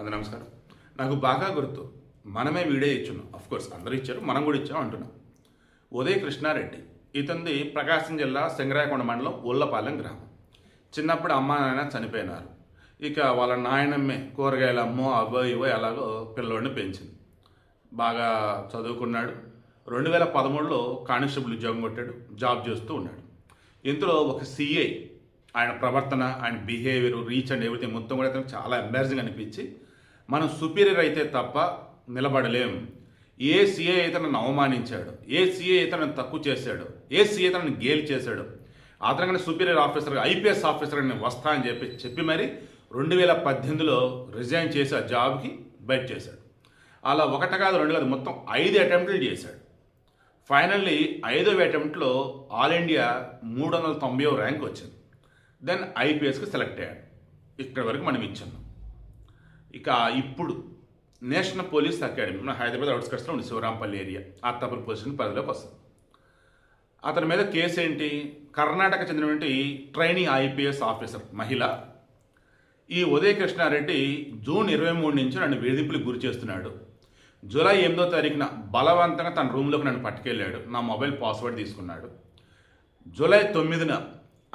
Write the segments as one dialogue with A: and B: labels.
A: అందరూ నమస్కారం. నాకు బాగా గుర్తు, మనమే వీడియో ఇచ్చున్నాం. కోర్స్ అందరూ ఇచ్చారు, మనం కూడా ఇచ్చాం అంటున్నాం. ఉదయ కృష్ణారెడ్డి ఇతంది ప్రకాశం జిల్లా సింగరాయకొండ మండలం ఉల్లపాలెం గ్రామం. చిన్నప్పుడు అమ్మ నాయన చనిపోయినారు. ఇక వాళ్ళ నాయనమ్మే కూరగాయలు అమ్మో అవో ఇవో ఎలాగో పిల్లోడిని పెంచింది. బాగా చదువుకున్నాడు. 2013లో కానిస్టేబుల్ ఉద్యోగం కొట్టాడు. జాబ్ చేస్తూ ఉన్నాడు. ఇందులో ఒక సిఐ ఆయన ప్రవర్తన, ఆయన బిహేవియర్, రీచ్ అండ్ ఎవ్రీథింగ్ మొత్తం కూడా అతనికి చాలా ఎంబారసింగ్ అనిపించి, మనం సుపీరియర్ అయితే తప్ప నిలబడలేం. ఏ సీఏ అయితే నన్ను అవమానించాడు, ఏ సీఏ అయితే నన్ను తక్కువ చేశాడు, ఏ సీఏ అయితే నన్ను గేల్ చేశాడు, అతనికన్నా సుపీరియర్ ఆఫీసర్ ఐపీఎస్ ఆఫీసర్ నేను వస్తా అని చెప్పి మరి 2018లో రిజైన్ చేసి ఆ జాబ్కి బయట చేశాడు. అలా ఒకటి కాదు రెండు కాదు మొత్తం 5 అటెంప్ట్లు చేశాడు. ఫైనల్లీ 5వ అటెంప్ట్లో ఆల్ ఇండియా 390వ ర్యాంక్ వచ్చింది. దెన్ ఐపీఎస్కి సెలెక్ట్ అయ్యాడు. ఇక్కడ వరకు మనం ఇచ్చాం. ఇక ఇప్పుడు నేషనల్ పోలీస్ అకాడమీ మన హైదరాబాద్ అవుట్స్కట్స్లో ఉంది, శివరాంపల్లి ఏరియా, అత్తాపూర్ పొజిషన్ పరిధిలోకి వస్తుంది. అతని మీద కేసు ఏంటి? కర్ణాటక చెందినటువంటి ట్రైనింగ్ ఐపీఎస్ ఆఫీసర్ మహిళ ఈ ఉదయ కృష్ణారెడ్డి జూన్ 23 నుంచి నన్ను వేధింపులకు గురి చేస్తున్నాడు. జూలై 8వ తారీఖున బలవంతంగా తన రూమ్లోకి నన్ను పట్టుకెళ్ళాడు. నా మొబైల్ పాస్వర్డ్ తీసుకున్నాడు. జూలై 9న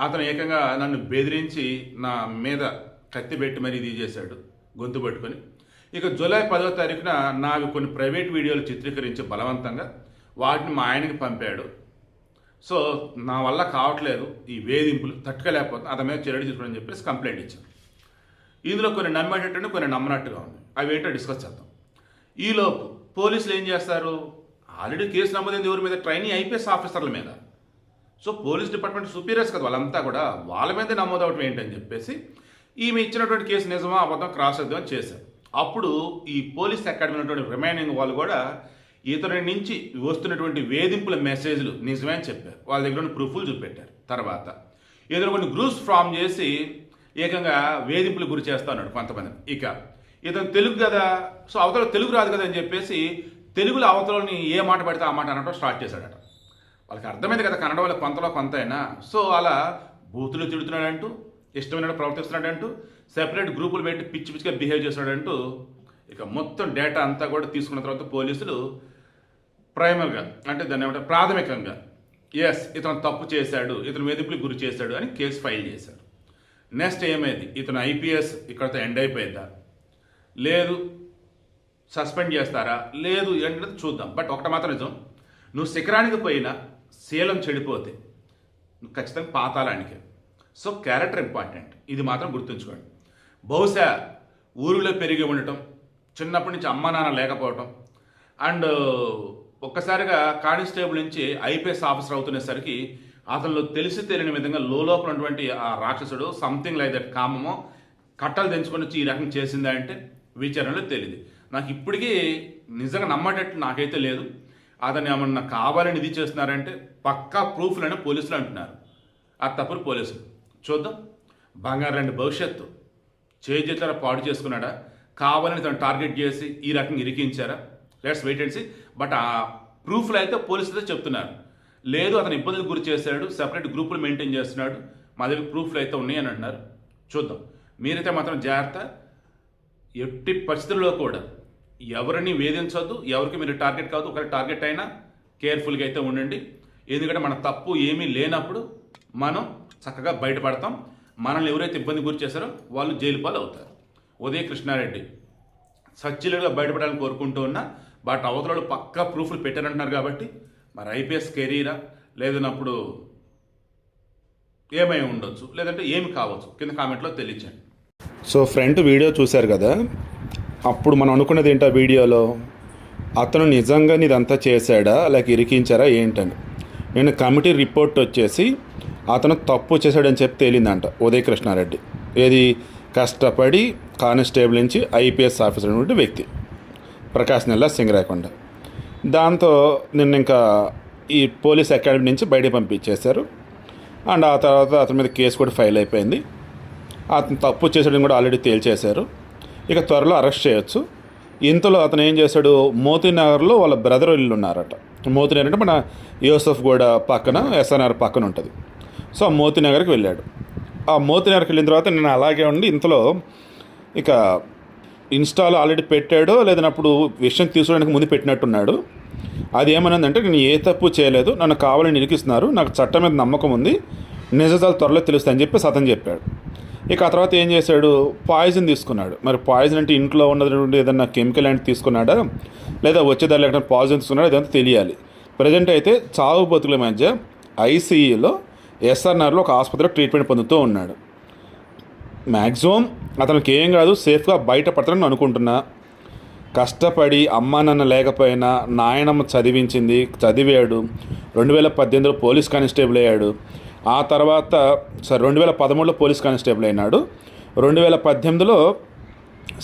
A: అతను ఏకంగా నన్ను బెదిరించి నా మీద కత్తి పెట్టి మరీ ఇది చేశాడు, గొంతు పట్టుకొని. ఇక జూలై 10వ తారీఖున నావి కొన్ని ప్రైవేట్ వీడియోలు చిత్రీకరించి బలవంతంగా వాటిని మా ఆయనకి పంపాడు. సో నా వల్ల కావట్లేదు ఈ వేధింపులు, తట్టుకోలేకపోతుంది, అతని మీద చర్యలు తీసుకోవాలని చెప్పేసి కంప్లైంట్ ఇచ్చాను. ఇందులో కొన్ని నమ్మేటట్టు కొన్ని నమ్మనట్టుగా ఉంది. అవి ఏంటో డిస్కస్ చేద్దాం. ఈలోపు పోలీసులు ఏం చేస్తారు? ఆల్రెడీ కేసు నమోదైంది ఎవరి మీద? ట్రైనింగ్ ఐపీఎస్ ఆఫీసర్ల మీద. సో పోలీస్ డిపార్ట్మెంట్ సుపీరియర్స్ కదా వాళ్ళంతా కూడా, వాళ్ళ మీదే నమోదవటం ఏంటని చెప్పేసి ఈమె ఇచ్చినటువంటి కేసు నిజమా అబద్ధం క్రాస్ అవుతామని చేశారు. అప్పుడు ఈ పోలీస్ అకాడమీ ఉన్నటువంటి రిమైనింగ్ వాళ్ళు కూడా ఇతని నుంచి వస్తున్నటువంటి వేధింపుల మెసేజ్లు నిజమే అని చెప్పారు. వాళ్ళ దగ్గర ఉన్న ప్రూఫ్లు చూపెట్టారు. తర్వాత ఏదైనా కొన్ని గ్రూప్స్ ఫామ్ చేసి ఏకంగా వేధింపులు గురి చేస్తా ఉన్నాడు కొంతమంది. ఇక ఇతను తెలుగు కదా, సో అవతల తెలుగు రాదు కదా అని చెప్పేసి తెలుగులో అవతలని ఏ మాట పడితే ఆ మాట అనడం స్టార్ట్ చేశాడట. వాళ్ళకి అర్థమైంది కదా కన్నడ వాళ్ళకి కొంతలో కొంత అయినా. సో అలా బూతులు తిడుతున్నాడంటూ, ఇష్టమైన ప్రవర్తిస్తున్నాడంటూ, సెపరేట్ గ్రూపులు పెట్టి పిచ్చి పిచ్చిగా బిహేవ్ చేస్తున్నాడంటూ ఇక మొత్తం డేటా అంతా కూడా తీసుకున్న తర్వాత పోలీసులు ప్రైమర్గా అంటే దాన్ని ఏమంటారు ప్రాథమికంగా ఇతను తప్పు చేశాడు, ఇతను వేధింపులకు గురి చేశాడు అని కేసు ఫైల్ చేశారు. నెక్స్ట్ ఏమైంది? ఇతను ఐపీఎస్ ఇక్కడతో ఎండ్ అయిపోయిందా, లేదు సస్పెండ్ చేస్తారా, లేదు ఏంటంటే చూద్దాం. బట్ ఒకటి మాత్రం నిజం, నువ్వు శిఖరానికి పోయినా శీలం చెడిపోతే నువ్వు ఖచ్చితంగా పాతాళానికి. సో క్యారెక్టర్ ఇంపార్టెంట్, ఇది మాత్రం గుర్తుంచుకోండి. బహుశా ఊరిలో పెరిగి ఉండటం, చిన్నప్పటి నుంచి అమ్మా నాన్న లేకపోవటం, అండ్ ఒక్కసారిగా కానిస్టేబుల్ నుంచి ఐపీఎస్ ఆఫీసర్ అవుతునేసరికి అతనిలో తెలిసి తెలియని విధంగా లోపల ఉన్నటువంటి ఆ రాక్షసుడు సంథింగ్ లైక్ దట్ కామమో కట్టలు తెంచుకొని వచ్చి ఈ రకం చేసిందా అంటే విచారణలో తెలియదు. నాకు ఇప్పటికీ నిజంగా నమ్మేటట్టు నాకైతే లేదు. అతను ఏమన్నా కావాలని ఇది చేస్తున్నారంటే పక్కా ప్రూఫ్లని పోలీసులు అంటున్నారు. అది తప్పుడు పోలీసులు. చూద్దాం. బంగారు లాంటి భవిష్యత్తు చేతుల పాడు చేసుకున్నాడా, కావాలని తను టార్గెట్ చేసి ఈ రకంగా ఇరికించారా? Let's wait and see. But ఆ ప్రూఫ్లు అయితే పోలీసులు చెప్తున్నారు, లేదు అతను ఇబ్బందులకు గురి చేశాడు, సెపరేట్ గ్రూపులు మెయింటైన్ చేస్తున్నాడు, మా దగ్గర ప్రూఫ్లు అయితే ఉన్నాయని అంటున్నారు. చూద్దాం. మీరైతే మాత్రం జాగ్రత్త. ఎట్టి పరిస్థితుల్లో కూడా ఎవరిని వేధించవద్దు, ఎవరికి మీరు టార్గెట్ కావద్దు. ఒకవేళ టార్గెట్ అయినా కేర్ఫుల్గా అయితే ఉండండి. ఎందుకంటే మన తప్పు ఏమీ లేనప్పుడు మనం చక్కగా బయటపడతాం. మనల్ని ఎవరైతే ఇబ్బంది గురి చేశారో వాళ్ళు జైలు పాలు అవుతారు. ఉదయ కృష్ణారెడ్డి సచ్చిలుగా బయటపడాలని కోరుకుంటూ ఉన్నా, బట్ అవతలలో పక్కా ప్రూఫ్లు పెట్టారంటున్నారు కాబట్టి మరి ఐపీఎస్ కెరీరా లేదన్నప్పుడు ఏమై ఉండొచ్చు, లేదంటే ఏమి కావచ్చు, కింద కామెంట్లో తెలియచేయండి.
B: సో ఫ్రంట్ వీడియో చూశారు కదా, అప్పుడు మనం అనుకున్నది ఏంటి? ఆ వీడియోలో అతను నిజంగా ఇదంతా చేశాడా లేక ఇరికించారా ఏంటని. నేను కమిటీ రిపోర్ట్ వచ్చేసి అతను తప్పు చేశాడని చెప్పి తేలిందంట ఉదయ కృష్ణారెడ్డి. ఏది? కష్టపడి కానిస్టేబుల్ నుంచి ఐపీఎస్ ఆఫీసర్ అనేటువంటి వ్యక్తి, ప్రకాశం జిల్లా సింగరాయకొండ. దాంతో నిన్న ఇంకా ఈ పోలీస్ అకాడమీ నుంచి బయట పంపించేశారు. అండ్ ఆ తర్వాత అతని మీద కేసు కూడా ఫైల్ అయిపోయింది. అతను తప్పు చేసాడని కూడా ఆల్రెడీ తేల్చేశారు. ఇక త్వరలో అరెస్ట్ చేయొచ్చు. ఇంతలో అతను ఏం చేశాడు, మోతీనగర్లో వాళ్ళ బ్రదర్ ఇల్లు ఉన్నారట. మోతీనగర్ అంటే మన యూసఫ్ గూడ పక్కన, ఎస్ఆర్ఆర్ పక్కన ఉంటుంది. సో ఆ మోతీనగర్కి వెళ్ళాడు. ఆ మోతీనగర్కి వెళ్ళిన తర్వాత నేను అలాగే ఉండి ఇంతలో ఇక ఇన్స్టాలో ఆల్రెడీ పెట్టాడో లేదన్నప్పుడు విషయం తీసుకోవడానికి ముందు పెట్టినట్టున్నాడు. అది ఏమన్నదంటే, నేను ఏ తప్పు చేయలేదు, నన్ను కావాలని ఇరికిస్తున్నారు, నాకు చట్టం మీద నమ్మకం ఉంది, నిజాలు త్వరలో తెలుస్తాయని చెప్పి అతను చెప్పాడు. ఇక ఆ తర్వాత ఏం చేశాడు, పాయిజన్ తీసుకున్నాడు. మరి పాయిజన్ అంటే ఇంట్లో ఉన్నటువంటి ఏదన్నా కెమికల్ అంటే తీసుకున్నాడా లేదా వచ్చేదాన్ని ఎక్కడ పాయిజన్ తీసుకున్నాడా ఇదంతా తెలియాలి. ప్రజెంట్ అయితే చావు బతుకుల మధ్య ఐసీయూలో ఎస్ఆర్ఆర్లో ఒక ఆసుపత్రిలో ట్రీట్మెంట్ పొందుతూ ఉన్నాడు. మ్యాక్సిమం అతనికి ఏం కాదు, సేఫ్గా బయటపడతాడని అనుకుంటున్నా. కష్టపడి అమ్మా నాన్న లేకపోయినా నాయనమ్మ చదివాడు. 2018లో పోలీస్ కానిస్టేబుల్ అయ్యాడు. ఆ తర్వాత 2013లో పోలీస్ కానిస్టేబుల్ అయినాడు. 2018లో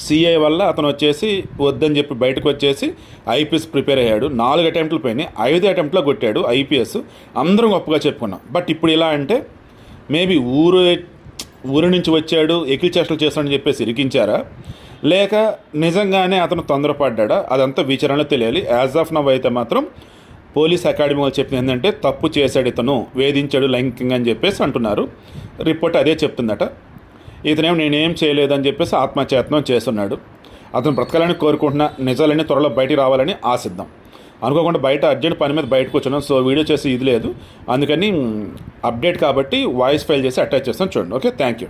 B: సిఐ వల్ల అతను వచ్చేసి వద్దని చెప్పి బయటకు వచ్చేసి ఐపీఎస్ ప్రిపేర్ అయ్యాడు. 4 అటెంప్ట్లు పోయినాయి, 5 అటెంప్ట్లో కొట్టాడు ఐపీఎస్. అందరం గొప్పగా చెప్పుకున్నాం. బట్ ఇప్పుడు ఇలా అంటే మేబీ ఊరు నుంచి వచ్చాడు, ఎకిల్ చేష్టలు చేస్తాడని చెప్పేసి ఇరికించారా, లేక నిజంగానే అతను తొందరపడ్డా, అదంతా విచారణలో తెలియాలి. యాజ్ ఆఫ్ నవ్ అయితే మాత్రం పోలీస్ అకాడమీ వాళ్ళు చెప్పింది ఏంటంటే తప్పు చేశాడు, ఇతను వేధించాడు లైంగికంగా అని చెప్పేసి అంటున్నారు. రిపోర్ట్ అదే చెప్తుందట. ఇతనేమో నేనేం చేయలేదని చెప్పేసి ఆత్మహత్యత్నం చేస్తున్నాడు. అతను బ్రతకాలని కోరుకుంటున్న, నిజాలన్నీ త్వరలో బయటికి రావాలని ఆశిద్దాం. అనుకోకుండా బయట అర్జెంట్ పని మీద బయటకు వచ్చున్నాం, సో వీడియో చేసి ఇది లేదు, అందుకని అప్డేట్ కాబట్టి వాయిస్ ఫైల్ చేసి అటాచ్ చేస్తాను చూడండి. Okay, thank you.